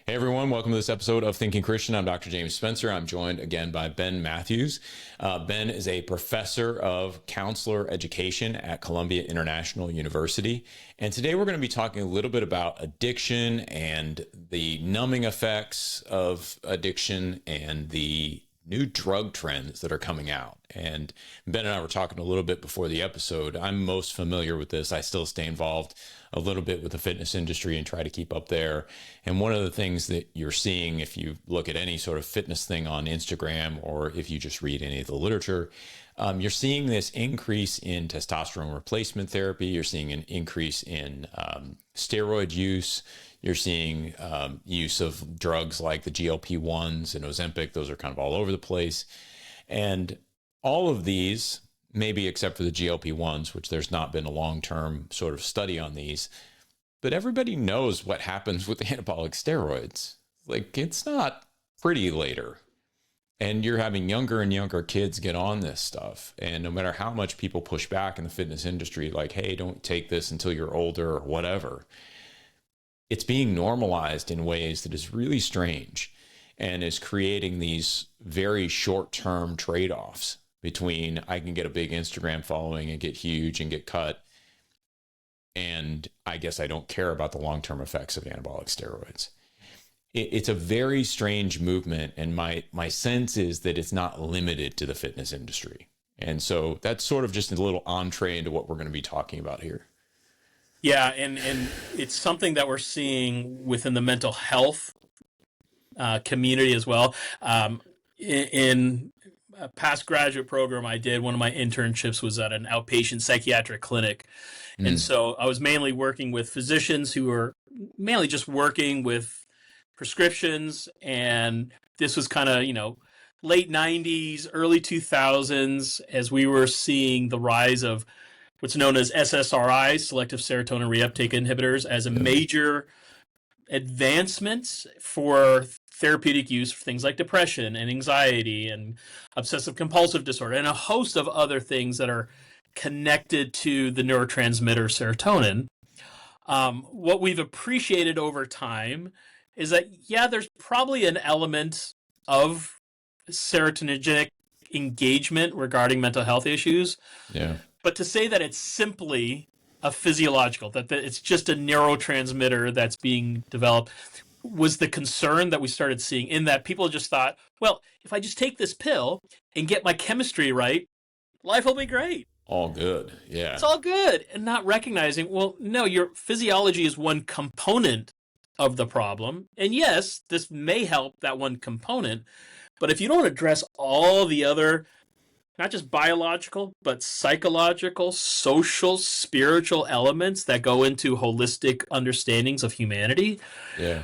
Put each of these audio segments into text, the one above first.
Hey everyone, welcome to this episode of Thinking Christian. I'm Dr. James Spencer. I'm joined again by Ben Matthews. Ben is a professor of counselor education at Columbia International University. And today we're going to be talking a little bit about addiction and the numbing effects of addiction and the new drug trends that are coming out. And Ben and I were talking a little bit before the episode. I'm most familiar with this. I still stay involved a little bit with the fitness industry and try to keep up there. And one of the things that you're seeing, if you look at any sort of fitness thing on Instagram, or if you just read any of the literature, you're seeing this increase in testosterone replacement therapy. You're seeing an increase in steroid use. You're seeing use of drugs like the GLP-1s and Ozempic. Those are kind of all over the place. And all of these, maybe except for the GLP-1s, which there's not been a long-term sort of study on these, but everybody knows what happens with anabolic steroids. Like, it's not pretty later. And you're having younger and younger kids get on this stuff. And no matter how much people push back in the fitness industry, like, hey, don't take this until you're older or whatever, it's being normalized in ways that is really strange and is creating these very short-term trade-offs between I can get a big Instagram following and get huge and get cut, and I guess I don't care about the long-term effects of anabolic steroids. It's a very strange movement, and my sense is that it's not limited to the fitness industry. And so that's sort of just a little entree into what we're going to be talking about here. Yeah, and it's something that we're seeing within the mental health community as well. In a past graduate program I did, one of my internships was at an outpatient psychiatric clinic. And so I was mainly working with physicians who were mainly just working with prescriptions. And this was kind of, late 90s, early 2000s, as we were seeing the rise of what's known as SSRI, selective serotonin reuptake inhibitors, as a major advancement for therapeutic use for things like depression and anxiety and obsessive compulsive disorder and a host of other things that are connected to the neurotransmitter serotonin. What we've appreciated over time is that, yeah, there's probably an element of serotonergic engagement regarding mental health issues. Yeah. But to say that it's simply a physiological, that it's just a neurotransmitter that's being developed, was the concern that we started seeing, in that people just thought, well, if I just take this pill and get my chemistry right, life will be great. All good. Yeah. It's all good. And not recognizing, well, no, your physiology is one component of the problem. And yes, this may help that one component. But if you don't address all the other, not just biological, but psychological, social, spiritual elements that go into holistic understandings of humanity, Yeah.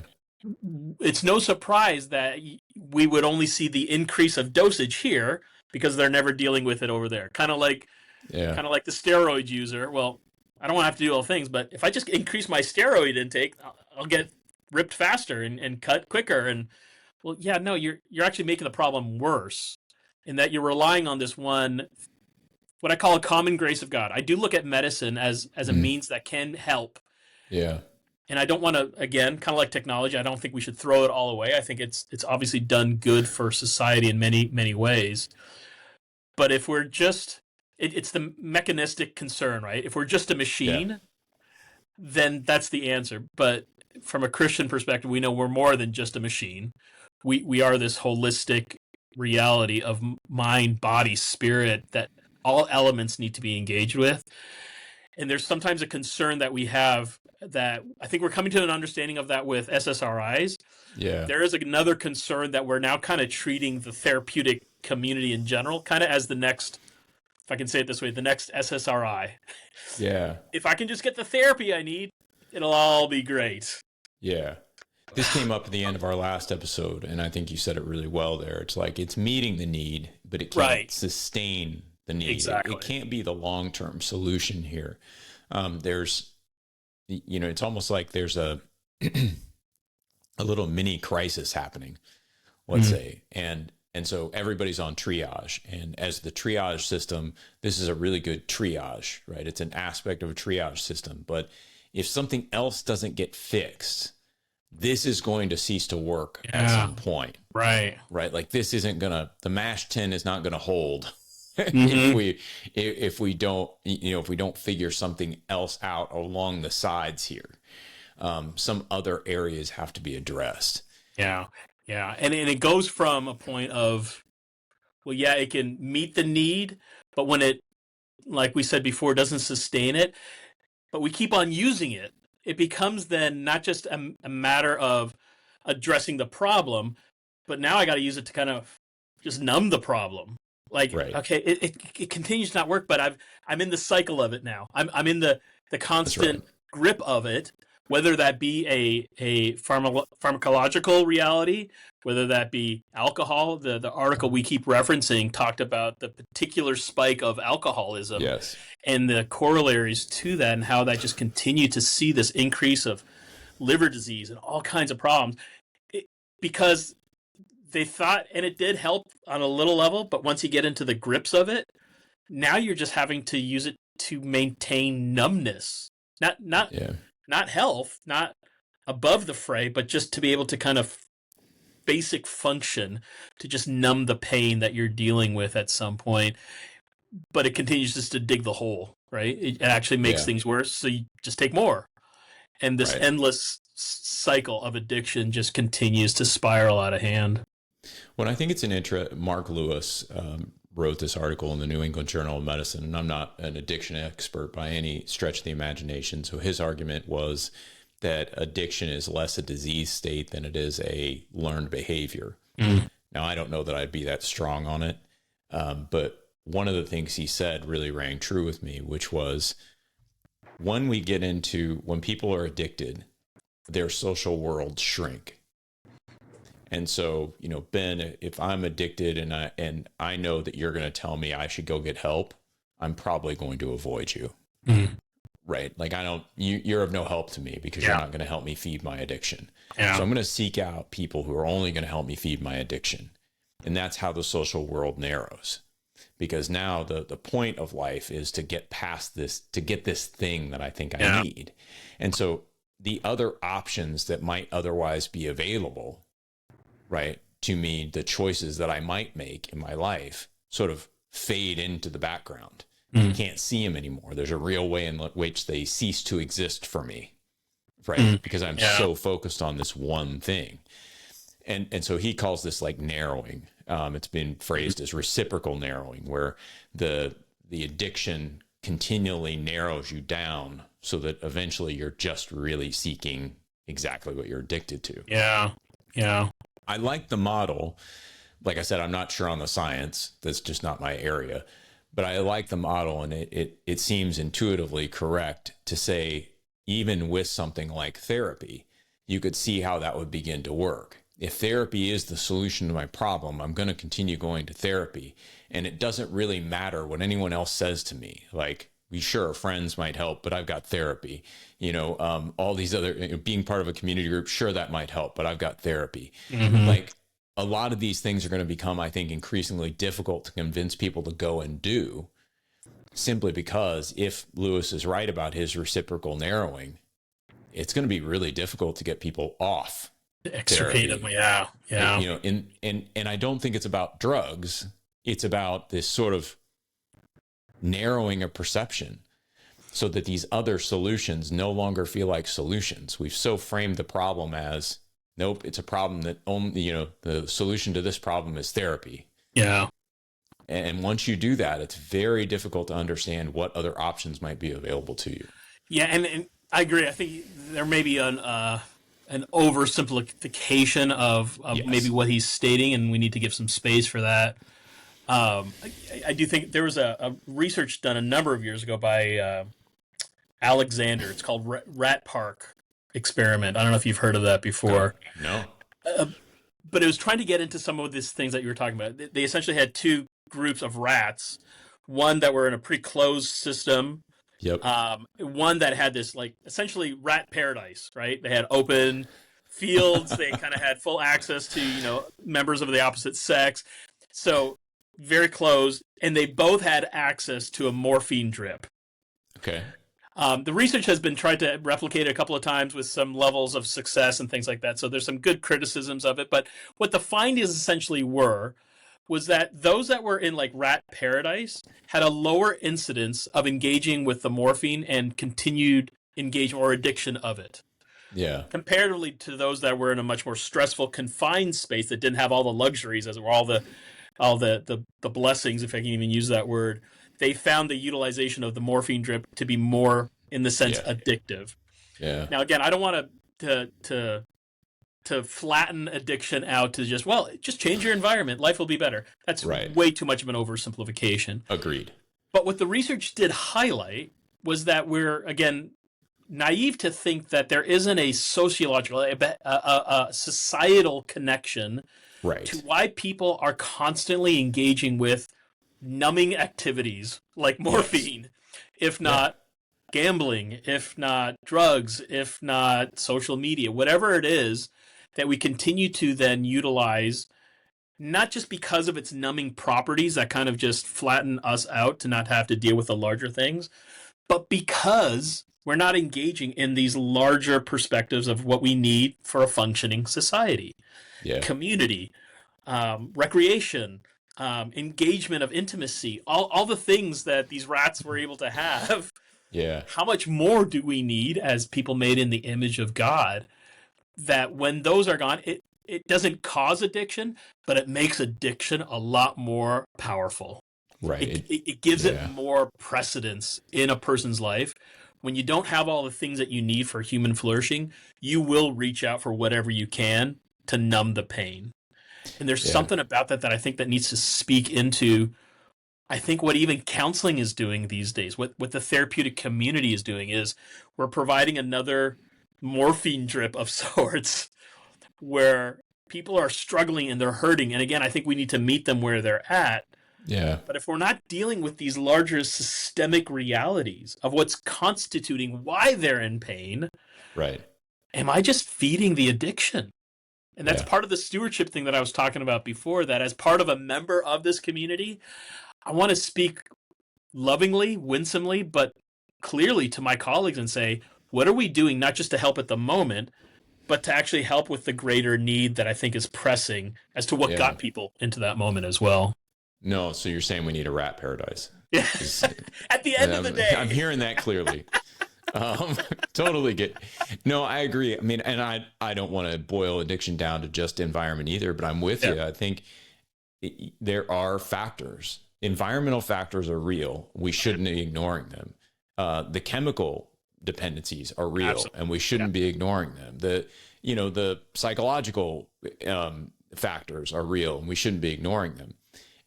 it's no surprise that we would only see the increase of dosage here because they're never dealing with it over there. Kind of like the steroid user. Well, I don't want to have to do all things, but if I just increase my steroid intake, I'll get ripped faster and cut quicker. And well, yeah, no, you're actually making the problem worse, in that you're relying on this one, what I call a common grace of God. I do look at medicine as a means that can help. Yeah. And I don't want to, again, kind of like technology, I don't think we should throw it all away. I think it's obviously done good for society in many, many ways. But if we're just, it's the mechanistic concern, right? If we're just a machine, then that's the answer. But from a Christian perspective, we know we're more than just a machine. We are this holistic reality of mind, body, spirit, that all elements need to be engaged with. And there's sometimes a concern that we have, that I think we're coming to an understanding of that with SSRIs. Yeah. There is another concern that we're now kind of treating the therapeutic community in general kind of as the next, if I can say it this way, the next SSRI. Yeah. If I can just get the therapy I need, it'll all be great. Yeah. This came up at the end of our last episode, and I think you said it really well there. It's like, it's meeting the need, but it can't sustain the need. Exactly. It can't be the long-term solution here. There's, it's almost like there's a little mini crisis happening, let's say. And so everybody's on triage. And as the triage system, this is a really good triage, right? It's an aspect of a triage system. But if something else doesn't get fixed, this is going to cease to work at Yeah. some point. Right. Right. Like this isn't gonna, the mash tin is not gonna hold Mm-hmm. if we don't, if we don't figure something else out along the sides here. Some other areas have to be addressed. Yeah. Yeah. And it goes from a point of, well, yeah, it can meet the need, but when it, like we said before, doesn't sustain it, but we keep on using it, it becomes then not just a matter of addressing the problem, but now I got to use it to kind of just numb the problem. Like, Right. okay, it continues to not work, but I'm in the cycle of it now. I'm in the constant grip of it, whether that be a pharmacological reality, whether that be alcohol. The article we keep referencing talked about the particular spike of alcoholism, Yes. and the corollaries to that, and how that just continued to see this increase of liver disease and all kinds of problems, because they thought, and it did help on a little level, but once you get into the grips of it, now you're just having to use it to maintain numbness, not health, not above the fray, but just to be able to kind of basic function to just numb the pain that you're dealing with at some point. But it continues just to dig the hole, right? It actually makes things worse, so you just take more. And this endless cycle of addiction just continues to spiral out of hand. Well, I think it's an Marc Lewis wrote this article in the New England Journal of Medicine, and I'm not an addiction expert by any stretch of the imagination. So his argument was that addiction is less a disease state than it is a learned behavior. Now, I don't know that I'd be that strong on it, but one of the things he said really rang true with me, which was when people are addicted, their social worlds shrink. And so, Ben, if I'm addicted and I know that you're going to tell me I should go get help, I'm probably going to avoid you. Right? Like you're of no help to me because you're not going to help me feed my addiction. So I'm going to seek out people who are only going to help me feed my addiction. And that's how the social world narrows. Because now the point of life is to get past this, to get this thing that I think I need. And so the other options that might otherwise be available, right, to me, the choices that I might make in my life sort of fade into the background. I can't see them anymore. There's a real way in which they cease to exist for me, right? Because I'm so focused on this one thing. And so he calls this like narrowing. It's been phrased as reciprocal narrowing, where the addiction continually narrows you down so that eventually you're just really seeking exactly what you're addicted to. Yeah. I like the model. Like I said, I'm not sure on the science. That's just not my area. But I like the model, and it seems intuitively correct to say, even with something like therapy, you could see how that would begin to work. If therapy is the solution to my problem, I'm going to continue going to therapy. And it doesn't really matter what anyone else says to me. Like, sure, friends might help, but I've got therapy. All these other, being part of a community group, sure, that might help, but I've got therapy. Like, a lot of these things are going to become, I think, increasingly difficult to convince people to go and do, simply because if Lewis is right about his reciprocal narrowing, it's going to be really difficult to get people off Extricate them. Yeah. And I don't think it's about drugs. It's about this sort of narrowing of perception so that these other solutions no longer feel like solutions. We've so framed the problem as, nope, it's a problem that only, the solution to this problem is therapy. Yeah. And once you do that, it's very difficult to understand what other options might be available to you. Yeah, and I agree. I think there may be an oversimplification of maybe what he's stating, and we need to give some space for that. I do think there was a research done a number of years ago by Alexander. It's called Rat Park Experiment. I don't know if you've heard of that before. No. But it was trying to get into some of these things that you were talking about. They essentially had two groups of rats, one that were in a pretty closed system. Yep. One that had this like essentially rat paradise, right? They had open fields. They kind of had full access to, members of the opposite sex. So very closed. And they both had access to a morphine drip. Okay. The research has been tried to replicate a couple of times with some levels of success and things like that. So there's some good criticisms of it. But what the findings essentially was that those that were in like rat paradise had a lower incidence of engaging with the morphine and continued engagement or addiction of it. Yeah. Comparatively to those that were in a much more stressful, confined space that didn't have all the luxuries, as were all the blessings, if I can even use that word. They found the utilization of the morphine drip to be more, in the sense, addictive. Yeah. Now, again, I don't want to flatten addiction out to just change your environment. Life will be better. That's way too much of an oversimplification. Agreed. But what the research did highlight was that we're, again, naive to think that there isn't a sociological, a societal connection to why people are constantly engaging with numbing activities like morphine, if not gambling, if not drugs, if not social media, whatever it is that we continue to then utilize, not just because of its numbing properties that kind of just flatten us out to not have to deal with the larger things, but because we're not engaging in these larger perspectives of what we need for a functioning society, community, recreation, engagement of intimacy, all the things that these rats were able to have. Yeah. How much more do we need as people made in the image of God, that when those are gone, it doesn't cause addiction, but it makes addiction a lot more powerful. Right. It gives it more precedence in a person's life. When you don't have all the things that you need for human flourishing, you will reach out for whatever you can to numb the pain. And there's something about that I think that needs to speak into, I think, what even counseling is doing these days, what the therapeutic community is doing is we're providing another morphine drip of sorts where people are struggling and they're hurting. And again, I think we need to meet them where they're at. Yeah. But if we're not dealing with these larger systemic realities of what's constituting why they're in pain, am I just feeding the addiction? And that's part of the stewardship thing that I was talking about before, that as part of a member of this community, I want to speak lovingly, winsomely, but clearly to my colleagues and say, what are we doing not just to help at the moment, but to actually help with the greater need that I think is pressing as to what got people into that moment as well. No, so you're saying we need a rat paradise. Yeah. At the end of the day. I'm hearing that clearly. Totally get. No, I agree. I mean, and I don't want to boil addiction down to just environment either, but I'm with you. I think there are factors. Environmental factors are real. We shouldn't be ignoring them. The chemical dependencies are real, and we shouldn't be ignoring them. The psychological factors are real, and we shouldn't be ignoring them.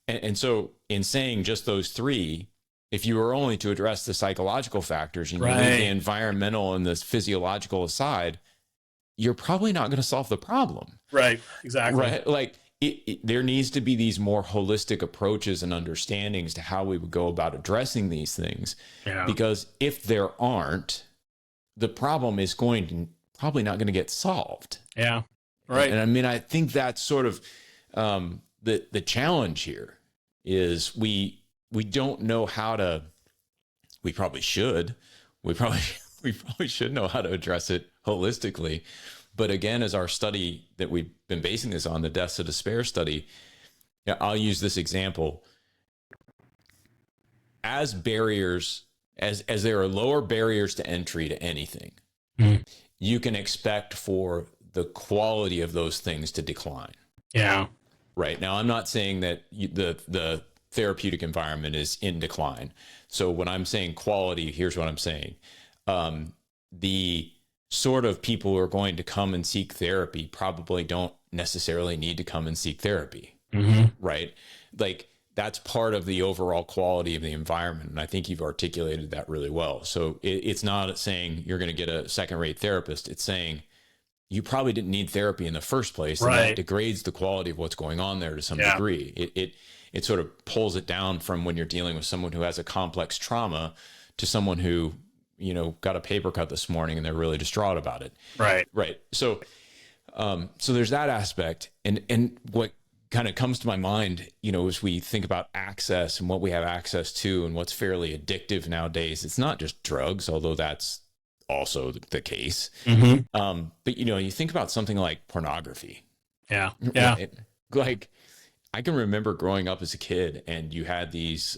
And so in saying just those three, if you were only to address the psychological factors and you leave the environmental and the physiological aside, you're probably not going to solve the problem. Right. Exactly. Right. Like there needs to be these more holistic approaches and understandings to how we would go about addressing these things. Yeah. Because if there aren't, the problem is probably not going to get solved. Yeah. Right. And I mean, I think that's sort of the challenge here is we don't know how to. We probably should know how to address it holistically. But again, as our study that we've been basing this on, the Deaths of Despair study, I'll use this example. As barriers, as there are lower barriers to entry to anything, you can expect for the quality of those things to decline. Yeah. Right. Now, I'm not saying that the therapeutic environment is in decline. So when I'm saying quality, here's what I'm saying. The sort of people who are going to come and seek therapy probably don't necessarily need to come and seek therapy. Right. Like that's part of the overall quality of the environment. And I think you've articulated that really well. So it's not saying you're going to get a second-rate therapist. It's saying you probably didn't need therapy in the first place. And that degrades the quality of what's going on there to some degree. It sort of pulls it down from when you're dealing with someone who has a complex trauma to someone who, got a paper cut this morning and they're really distraught about it. Right. So there's that aspect. And what kind of comes to my mind, as we think about access and what we have access to and what's fairly addictive nowadays. It's not just drugs, although that's also the case. But you think about something like pornography. Yeah. Right? Like, I can remember growing up as a kid, and you had these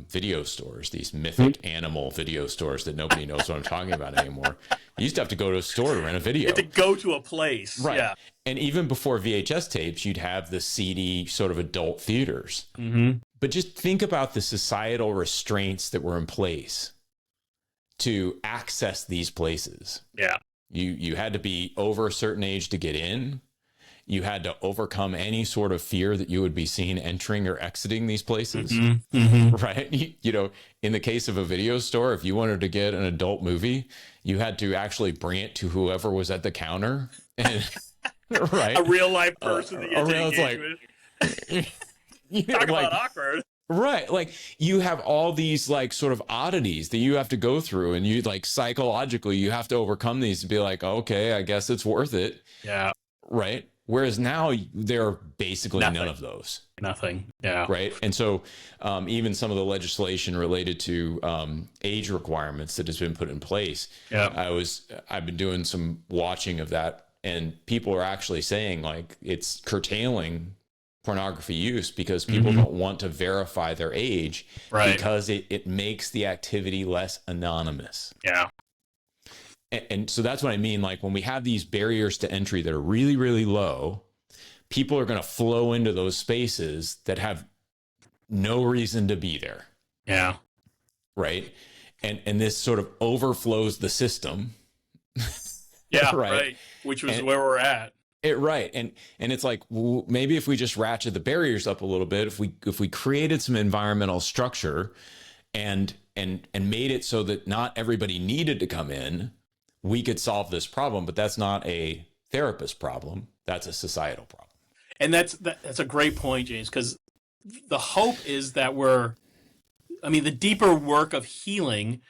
video stores, these mythic animal video stores that nobody knows what I'm talking about anymore. You used to have to go to a store to rent a video. You had to go to a place. Right. Yeah. And even before VHS tapes, you'd have the seedy sort of adult theaters. But just think about the societal restraints that were in place to access these places. Yeah. You had to be over a certain age to get in. You had to overcome any sort of fear that you would be seen entering or exiting these places, right? In the case of a video store, if you wanted to get an adult movie, you had to actually bring it to whoever was at the counter, and right, a real life person that you had to engage with. Talk about awkward. Right. Like, you have all these like sort of oddities that you have to go through, and you like psychologically, you have to overcome these to be like, okay, I guess it's worth it. Yeah. Right. Whereas now there are basically none of those. Nothing. Yeah. Right. And so even some of the legislation related to age requirements that has been put in place. Yeah. I've been doing some watching of that, and people are actually saying like it's curtailing pornography use because people don't want to verify their age, because it makes the activity less anonymous. Yeah. And so that's what I mean. Like, when we have these barriers to entry that are really, really low, people are going to flow into those spaces that have no reason to be there. Yeah. Right. And this sort of overflows the system. Yeah. Right. Which was where we're at. Right. And it's like, well, maybe if we just ratchet the barriers up a little bit, if we created some environmental structure and made it so that not everybody needed to come in, we could solve this problem. But that's not a therapist problem. That's a societal problem. And that's a great point, James, because the hope is that the deeper work of healing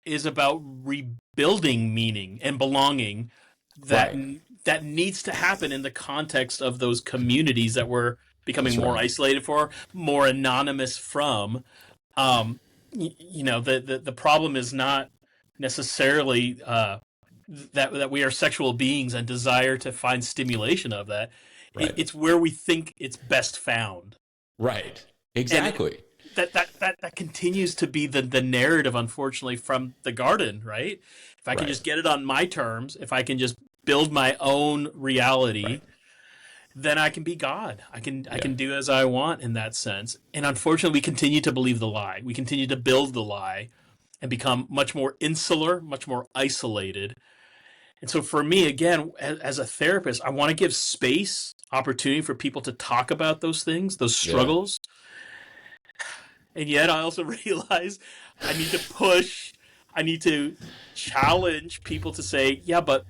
is about rebuilding meaning and belonging that needs to happen in the context of those communities that we're becoming more isolated for, more anonymous from. The problem is not necessarily that we are sexual beings and desire to find stimulation of that. It's where we think it's best found. Right. Exactly. That continues to be the narrative, unfortunately, from the garden, right? If I can just get it on my terms, if I can just build my own reality, then I can be God. I can do as I want in that sense. And unfortunately, we continue to believe the lie. We continue to build the lie and become much more insular, much more isolated. And so for me, again, as a therapist, I want to give space, opportunity for people to talk about those things, those struggles. And yet I also realize I need to push, I need to challenge people to say, yeah, but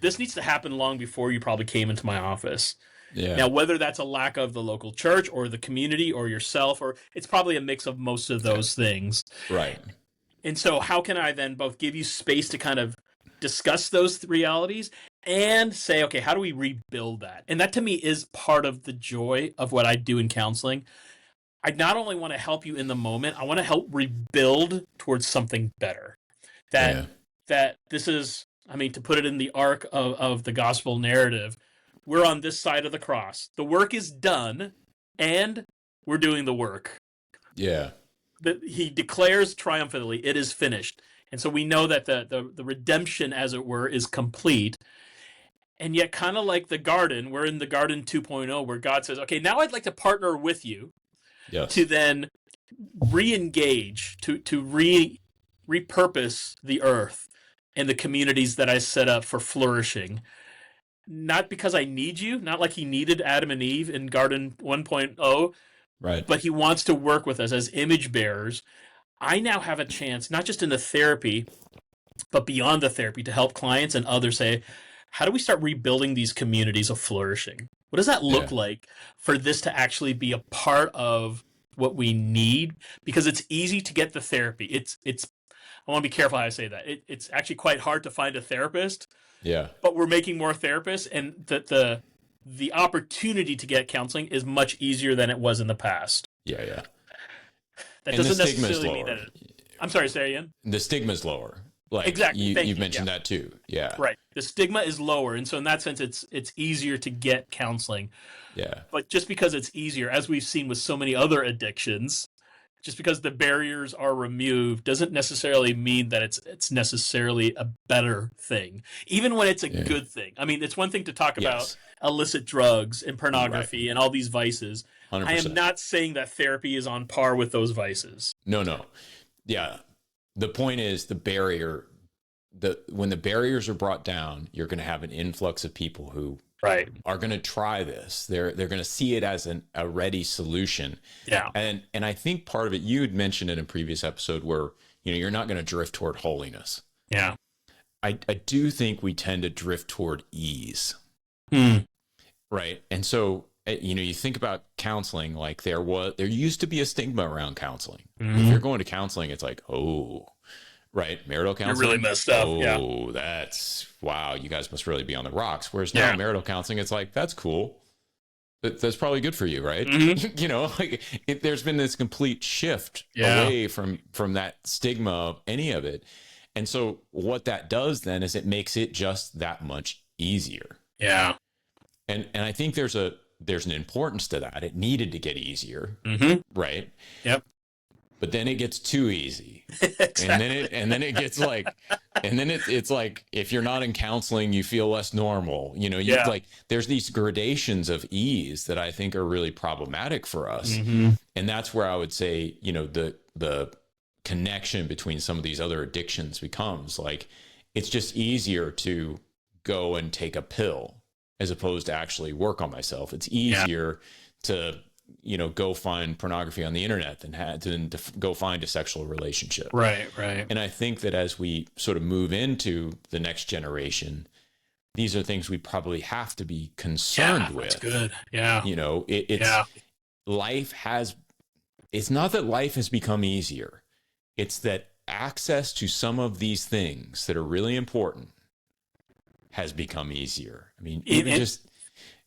this needs to happen long before you probably came into my office. Yeah. Now, whether that's a lack of the local church or the community or yourself, or it's probably a mix of most of those things. Right. And so how can I then both give you space to kind of discuss those realities and say, okay, how do we rebuild that? And that to me is part of the joy of what I do in counseling. I not only want to help you in the moment, I want to help rebuild towards something better. That this is, to put it in the arc of the gospel narrative, we're on this side of the cross. The work is done, and we're doing the work. Yeah. He declares triumphantly, it is finished. And so we know that the redemption, as it were, is complete. And yet, kind of like the garden, we're in the garden 2.0, where God says, okay, now I'd like to partner with you to then re-engage, to repurpose the earth and the communities that I set up for flourishing. Not because I need you, not like he needed Adam and Eve in Garden 1.0, right? But he wants to work with us as image bearers. I now have a chance, not just in the therapy, but beyond the therapy, to help clients and others say, how do we start rebuilding these communities of flourishing? What does that look like for this to actually be a part of what we need? Because it's easy to get the therapy. It's I want to be careful how I say that. It's actually quite hard to find a therapist. Yeah. But we're making more therapists, and the the opportunity to get counseling is much easier than it was in the past. Yeah, yeah. That And doesn't the stigma is necessarily mean lower. that I'm sorry, say again. The stigma is lower. Like Exactly. you've mentioned that too. Yeah. Right. The stigma is lower, and so in that sense, it's easier to get counseling. Yeah. But just because it's easier, as we've seen with so many other addictions, just because the barriers are removed doesn't necessarily mean that it's necessarily a better thing, even when it's a good thing. I mean, it's one thing to talk about illicit drugs and pornography and all these vices. 100%. I am not saying that therapy is on par with those vices. No. Yeah. The point is the barrier, when the barriers are brought down, you're going to have an influx of people who are going to try this. They're going to see it as a ready solution. Yeah. And I think part of it, you had mentioned in a previous episode where, you're not going to drift toward holiness. Yeah. I do think we tend to drift toward ease. Right. And so, you think about counseling, like there used to be a stigma around counseling. If you're going to counseling, it's like, oh, right. Marital counseling. You're really messed up. Oh, wow. You guys must really be on the rocks. Whereas now marital counseling, it's like, that's cool. That's probably good for you, right? There's been this complete shift away from that stigma of any of it. And so what that does then is it makes it just that much easier. Yeah. And I think there's an importance to that. It needed to get easier, right? Yep. But then it gets too easy, Exactly. and then it gets like, and then it's like if you're not in counseling, you feel less normal. Like there's these gradations of ease that I think are really problematic for us, and that's where I would say the connection between some of these other addictions becomes like it's just easier to go and take a pill as opposed to actually work on myself. It's easier to, go find pornography on the internet than to go find a sexual relationship. Right. And I think that as we sort of move into the next generation, these are things we probably have to be concerned with. That's good. Yeah. It's not that life has become easier. It's that access to some of these things that are really important has become easier. I mean,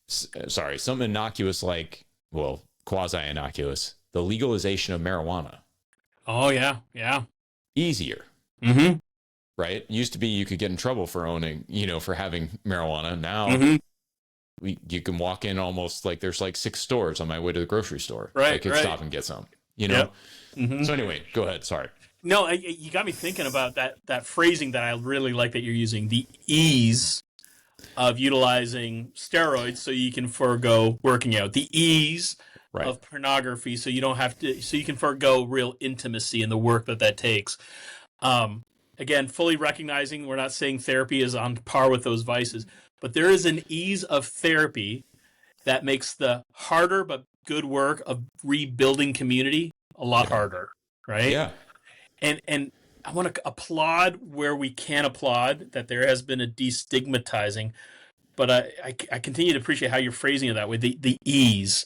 something innocuous like, quasi-innocuous, the legalization of marijuana. Oh, yeah. Yeah. Easier. Right? It used to be you could get in trouble for owning, for having marijuana. Now you can walk in almost like there's like 6 stores on my way to the grocery store. I could stop and get some, So anyway, go ahead. Sorry. No, you got me thinking about that phrasing that I really like that you're using, the ease of utilizing steroids so you can forego working out, the ease of pornography so you can forego real intimacy and the work that takes. Again, fully recognizing we're not saying therapy is on par with those vices, but there is an ease of therapy that makes the harder but good work of rebuilding community a lot harder, right? Yeah. And I want to applaud where we can applaud that there has been a destigmatizing, but I continue to appreciate how you're phrasing it that way, the ease.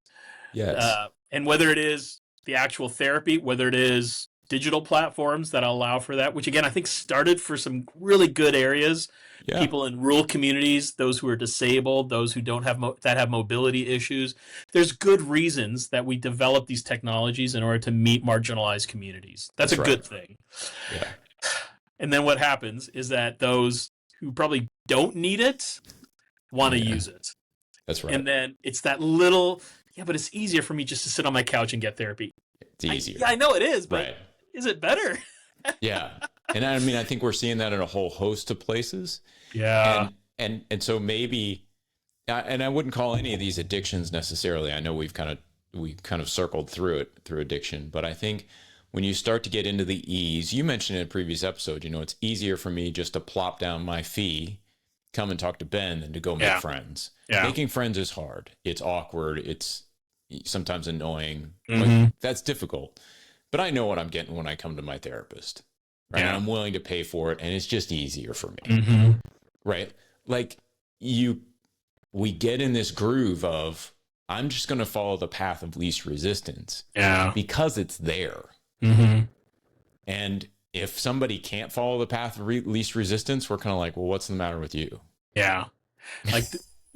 Yes. And whether it is the actual therapy, whether it is digital platforms that allow for that, which again, I think started for some really good areas, people in rural communities, those who are disabled, those who don't have that have mobility issues. There's good reasons that we develop these technologies in order to meet marginalized communities. That's a good thing. Yeah. And then what happens is that those who probably don't need it want to use it. That's right. And then it's that little, but it's easier for me just to sit on my couch and get therapy. It's easier. I know it is, but is it better? Yeah. And I mean, I think we're seeing that in a whole host of places. Yeah. And so maybe, and I wouldn't call any of these addictions necessarily. I know we kind of circled through addiction, but I think when you start to get into the ease, you mentioned in a previous episode, it's easier for me just to plop down my fee, come and talk to Ben than to go make friends. Yeah. Making friends is hard. It's awkward. It's sometimes annoying. Like, that's difficult. But I know what I'm getting when I come to my therapist. Right. And I'm willing to pay for it. And it's just easier for me. Right. Like we get in this groove of, I'm just going to follow the path of least resistance. Yeah. Because it's there. And if somebody can't follow the path of least resistance, we're kind of like, well, what's the matter with you? Yeah. Like,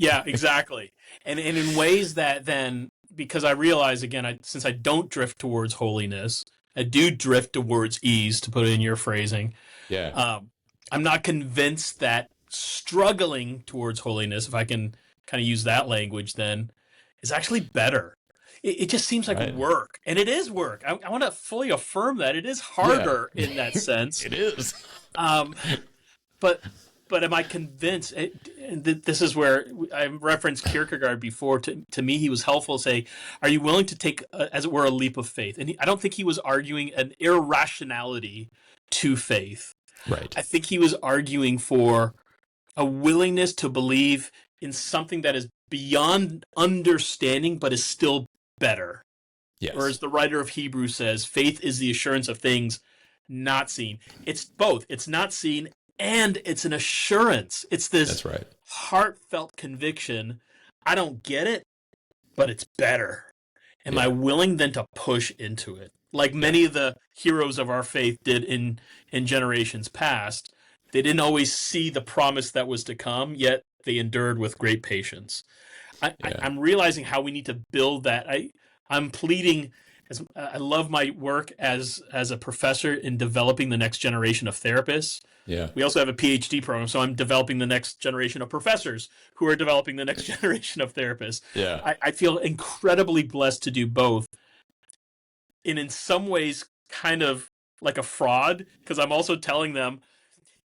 Yeah, exactly. And in ways that then, because I realize again, since I don't drift towards holiness, I do drift towards ease, to put it in your phrasing. Yeah. Um, I'm not convinced that struggling towards holiness, if I can kind of use that language, then is actually better. It just seems like Right. work, and it is work. I want to fully affirm that it is Yeah. harder in that sense. It is. Um, but but am I convinced? And this is where I referenced Kierkegaard before. To me, he was helpful. Say, are you willing to take, as it were, a leap of faith? And I don't think he was arguing an irrationality to faith. Right. I think he was arguing for a willingness to believe in something that is beyond understanding, but is still better. Yes. Or as the writer of Hebrews says, faith is the assurance of things not seen. It's both. It's not seen and it's an assurance. It's this That's right. heartfelt conviction. I don't get it, but it's better. Am I Yeah. willing then to push into it? Like many of the heroes of our faith did in generations past, they didn't always see the promise that was to come, yet they endured with great patience. I'm realizing how we need to build that. I'm pleading. I love my work as a professor in developing the next generation of therapists. Yeah. We also have a PhD program, so I'm developing the next generation of professors who are developing the next generation of therapists. Yeah. I feel incredibly blessed to do both. And in some ways, kind of like a fraud, because I'm also telling them,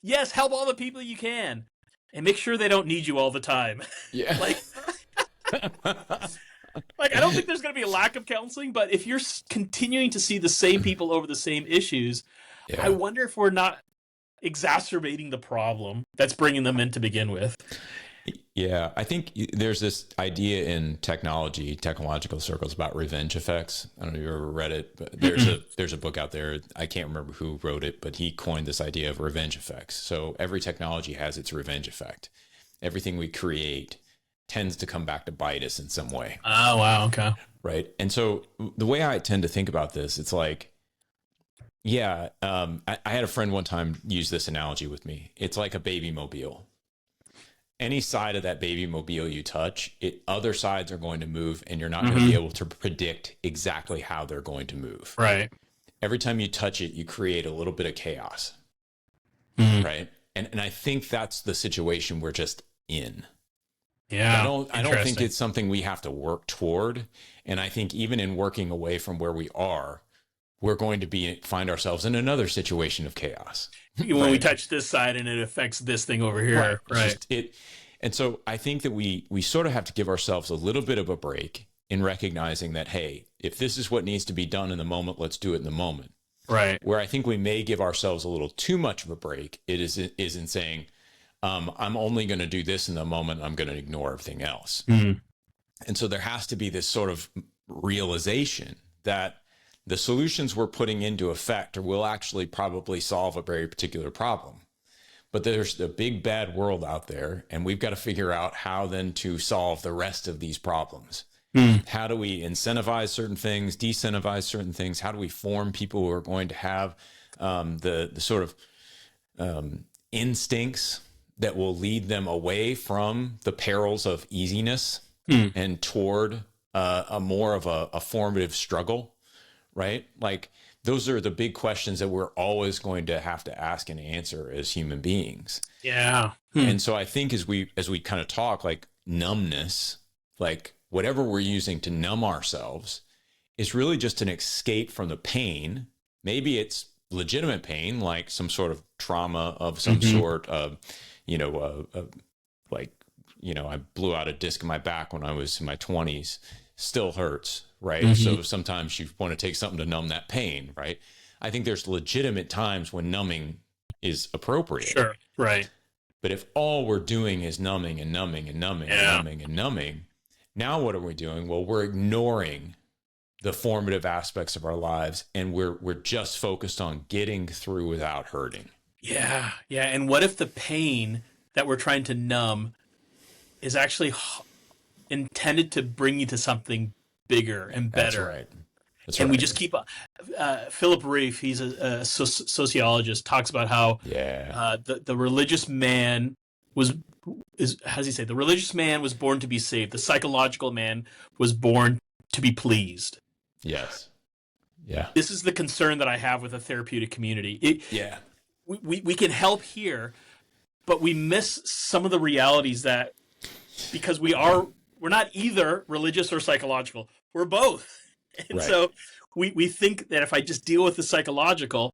yes, help all the people you can, and make sure they don't need you all the time. Yeah. Like I don't think there's going to be a lack of counseling, but if you're continuing to see the same people over the same issues, Yeah. I wonder if we're not exacerbating the problem that's bringing them in to begin with. Yeah, I think there's this idea in technological circles about revenge effects. I don't know if you ever read it, but there's a book out there. I can't remember who wrote it, but he coined this idea of revenge effects. So every technology has its revenge effect. Everything we create tends to come back to bite us in some way. Oh, wow. Okay. Right. And so the way I tend to think about this, it's like, I had a friend one time use this analogy with me. It's like a baby mobile. Any side of that baby mobile you touch, other sides are going to move, and you're not going to be able to predict exactly how they're going to move. Right. Every time you touch it, you create a little bit of chaos. Right. And I think that's the situation we're just in. Yeah. I don't think it's something we have to work toward. And I think even in working away from where we are, we're going to find ourselves in another situation of chaos. When we touch this side and it affects this thing over here. Right. And so I think that we sort of have to give ourselves a little bit of a break in recognizing that, hey, if this is what needs to be done in the moment, let's do it in the moment. Right. Where I think we may give ourselves a little too much of a break, is in saying, I'm only going to do this in the moment. I'm going to ignore everything else. And so there has to be this sort of realization that the solutions we're putting into effect will actually probably solve a very particular problem. But there's the big bad world out there, and we've got to figure out how then to solve the rest of these problems. How do we incentivize certain things, disincentivize certain things? How do we form people who are going to have the sort of instincts that will lead them away from the perils of easiness and toward a more of a formative struggle, right? Like those are the big questions that we're always going to have to ask and answer as human beings. Yeah. And so I think as we kind of talk, like numbness, like whatever we're using to numb ourselves is really just an escape from the pain. Maybe it's legitimate pain, like some sort of trauma of some sort of, I blew out a disc in my back when I was in my 20s, still hurts, right? So sometimes you want to take something to numb that pain, right? I think there's legitimate times when numbing is appropriate. Sure. Right. But if all we're doing is numbing and numbing and numbing and numbing and numbing, now what are we doing? Well, we're ignoring the formative aspects of our lives, and we're just focused on getting through without hurting. Yeah. Yeah. And what if the pain that we're trying to numb is actually intended to bring you to something bigger and better? That's right. And we just keep Philip Reif, he's a sociologist, talks about how the religious man was how does he say? The religious man was born to be saved. The psychological man was born to be pleased. Yes. Yeah. This is the concern that I have with the therapeutic community. Yeah. We can help here, but we miss some of the realities that, because we're not either religious or psychological. We're both. And so we think that if I just deal with the psychological,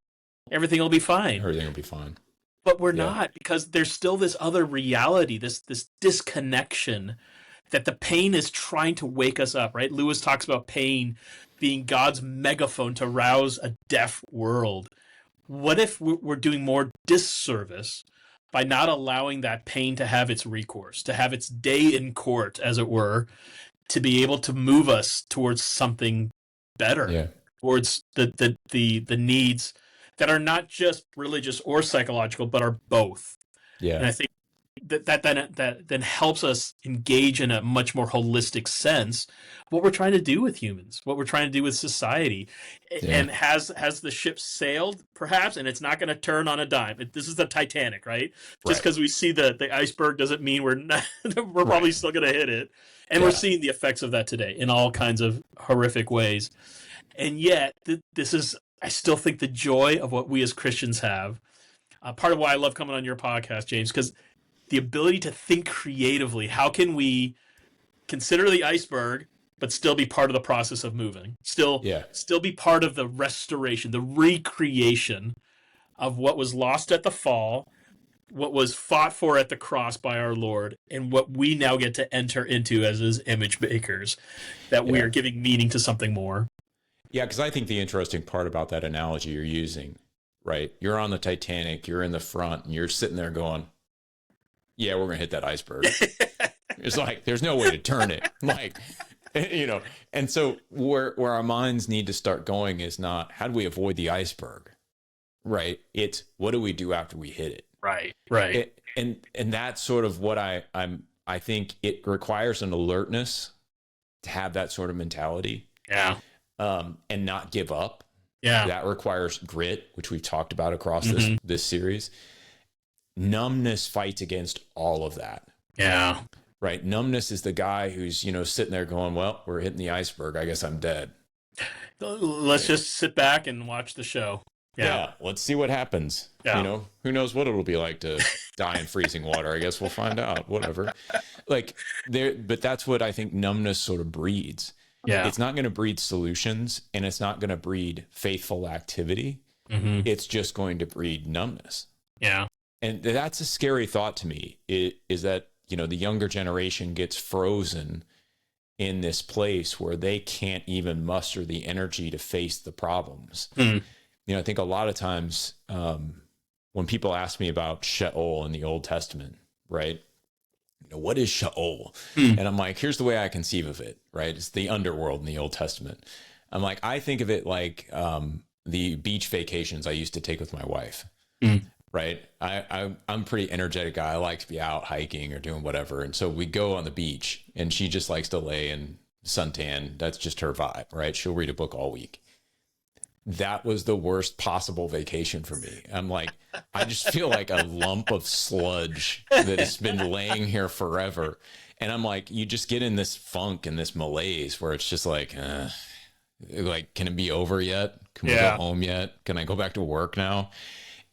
everything will be fine. Everything will be fine. But we're not, because there's still this other reality, this disconnection that the pain is trying to wake us up, right? Lewis talks about pain being God's megaphone to rouse a deaf world. What if we're doing more disservice by not allowing that pain to have its recourse, to have its day in court, as it were, to be able to move us towards something better, towards the needs that are not just religious or psychological, but are both. Yeah. And I think that then helps us engage in a much more holistic sense what we're trying to do with humans, what we're trying to do with society. And has the ship sailed, perhaps, and it's not going to turn on a dime. This is the Titanic, right? Just because we see the iceberg doesn't mean we're probably still going to hit it. And we're seeing the effects of that today in all kinds of horrific ways. And yet, I still think the joy of what we as Christians have, part of why I love coming on your podcast, James, because the ability to think creatively. How can we consider the iceberg, but still be part of the process of moving? Still be part of the restoration, the recreation of what was lost at the fall, what was fought for at the cross by our Lord, and what we now get to enter into as his image makers, that we are giving meaning to something more. Yeah, because I think the interesting part about that analogy you're using, right? You're on the Titanic, you're in the front, and you're sitting there going, yeah, we're going to hit that iceberg. It's like, there's no way to turn it. Like, and so where our minds need to start going is not, how do we avoid the iceberg? Right. It's, what do we do after we hit it? Right. And that's sort of what I think it requires an alertness to have that sort of mentality. Yeah. And not give up. Yeah. That requires grit, which we've talked about across this series. Numbness fights against all of that. Yeah. Right. Numbness is the guy who's, sitting there going, well, we're hitting the iceberg. I guess I'm dead. Let's just sit back and watch the show. Yeah. Let's see what happens. Yeah. Who knows what it'll be like to die in freezing water. I guess we'll find out, whatever. But that's what I think numbness sort of breeds. Yeah. It's not going to breed solutions, and it's not going to breed faithful activity. It's just going to breed numbness. Yeah. And that's a scary thought to me, is that, the younger generation gets frozen in this place where they can't even muster the energy to face the problems. I think a lot of times when people ask me about Sheol in the Old Testament, right? What is Sheol? And I'm like, here's the way I conceive of it, right? It's the underworld in the Old Testament. I'm like, I think of it like the beach vacations I used to take with my wife. Right. I'm a pretty energetic guy. I like to be out hiking or doing whatever. And so we go on the beach, and she just likes to lay and suntan. That's just her vibe, right? She'll read a book all week. That was the worst possible vacation for me. I'm like, I just feel like a lump of sludge that has been laying here forever. And I'm like, you just get in this funk and this malaise where it's just like, can it be over yet? Can we go home yet? Can I go back to work now?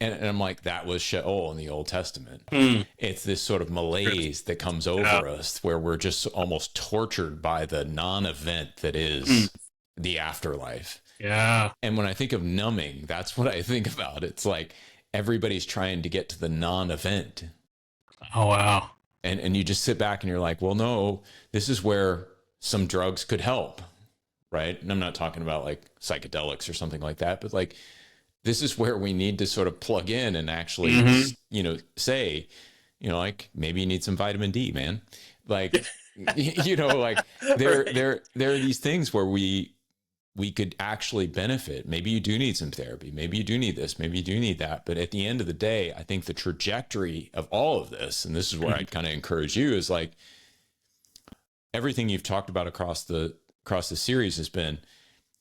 And I'm like, that was Sheol in the Old Testament. It's this sort of malaise that comes over us where we're just almost tortured by the non-event that is the afterlife. Yeah. And when I think of numbing, that's what I think about. It's like everybody's trying to get to the non-event. Oh, wow. And you just sit back and you're like, well, no, this is where some drugs could help, right? And I'm not talking about like psychedelics or something like that, but like, this is where we need to sort of plug in and actually, say, like maybe you need some vitamin D, man. Like, like there are these things where we could actually benefit. Maybe you do need some therapy. Maybe you do need this. Maybe you do need that. But at the end of the day, I think the trajectory of all of this, and this is where I'd kind of encourage you, is like everything you've talked about across the series has been,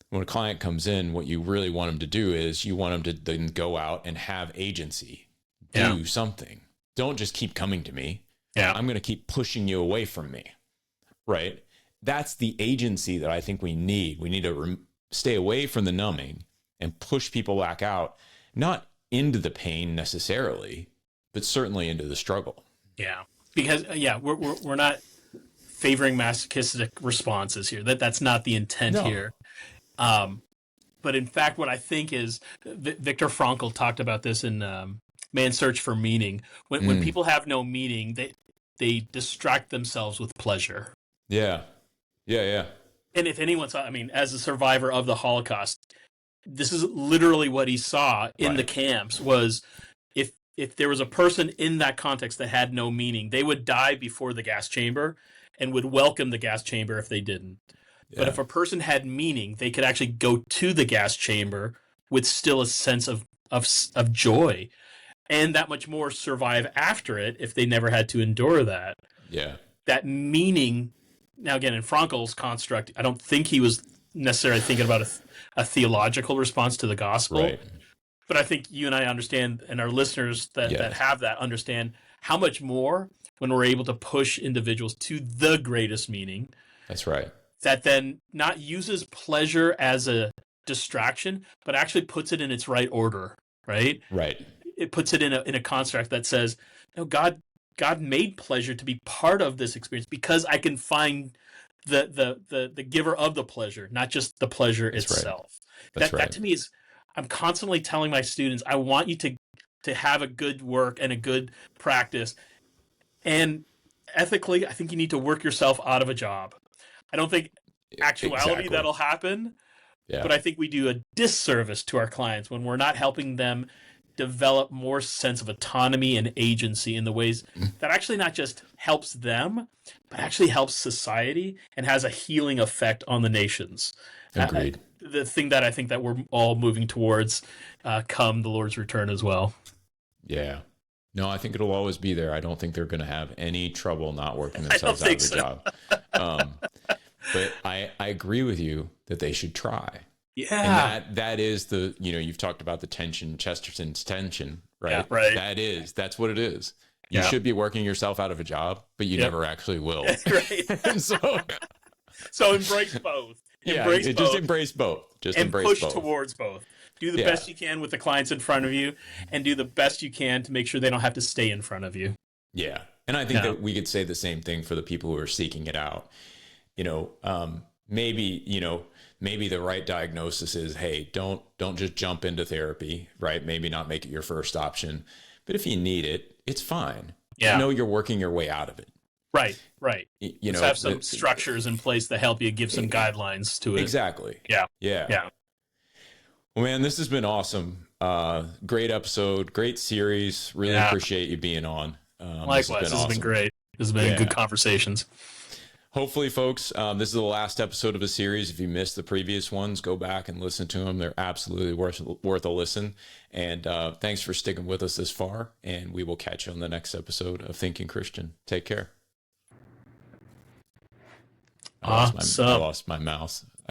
when a client comes in, what you really want them to do is you want them to then go out and have agency, do something. Don't just keep coming to me, Yeah. I'm going to keep pushing you away from me. Right. That's the agency that I think we need. We need to stay away from the numbing and push people back out, not into the pain necessarily, but certainly into the struggle. Yeah. Because, we're not favoring masochistic responses here. That's not the intent here. But in fact, what I think is Viktor Frankl talked about this in Man's Search for Meaning. When people have no meaning, they distract themselves with pleasure. Yeah. And if anyone's, as a survivor of the Holocaust, this is literally what he saw in the camps was if there was a person in that context that had no meaning, they would die before the gas chamber and would welcome the gas chamber if they didn't. Yeah. But if a person had meaning, they could actually go to the gas chamber with still a sense of joy, and that much more survive after it if they never had to endure that. Yeah. That meaning. Now, again, in Frankl's construct, I don't think he was necessarily thinking about a theological response to the gospel. Right. But I think you and I understand, and our listeners that have that understand how much more when we're able to push individuals to the greatest meaning. That's right. That then not uses pleasure as a distraction, but actually puts it in its right order, right? Right. It puts it in a construct that says, no, God made pleasure to be part of this experience because I can find the giver of the pleasure, not just the pleasure itself. Right. That to me is, I'm constantly telling my students, I want you to have a good work and a good practice. And ethically, I think you need to work yourself out of a job. I don't think actuality that'll happen, but I think we do a disservice to our clients when we're not helping them develop more sense of autonomy and agency in the ways that actually not just helps them, but actually helps society and has a healing effect on the nations. Agreed. The thing that I think that we're all moving towards come the Lord's return as well. Yeah. No, I think it'll always be there. I don't think they're going to have any trouble not working themselves out of the job. But I agree with you that they should try. Yeah. And that is the, you've talked about the tension, Chesterton's tension, right? Yeah, right. That's what it is. You should be working yourself out of a job, but you never actually will. Right. And so embrace both. Just embrace both. And push towards both. Do the best you can with the clients in front of you, and do the best you can to make sure they don't have to stay in front of you. Yeah. And I think that we could say the same thing for the people who are seeking it out. Maybe the right diagnosis is, hey, don't just jump into therapy, right? Maybe not make it your first option, but if you need it, it's fine. Yeah. Know you're working your way out of it. Right. Let's have some structures in place to help you, give some guidelines to it. Exactly. Yeah. Well, man, this has been awesome. Great episode, great series. Really appreciate you being on. Likewise, this has been great. This has been good conversations. Hopefully, folks, this is the last episode of a series. If you missed the previous ones, go back and listen to them. They're absolutely worth a listen. And thanks for sticking with us this far. And we will catch you on the next episode of Thinking Christian. Take care. I lost my mouse.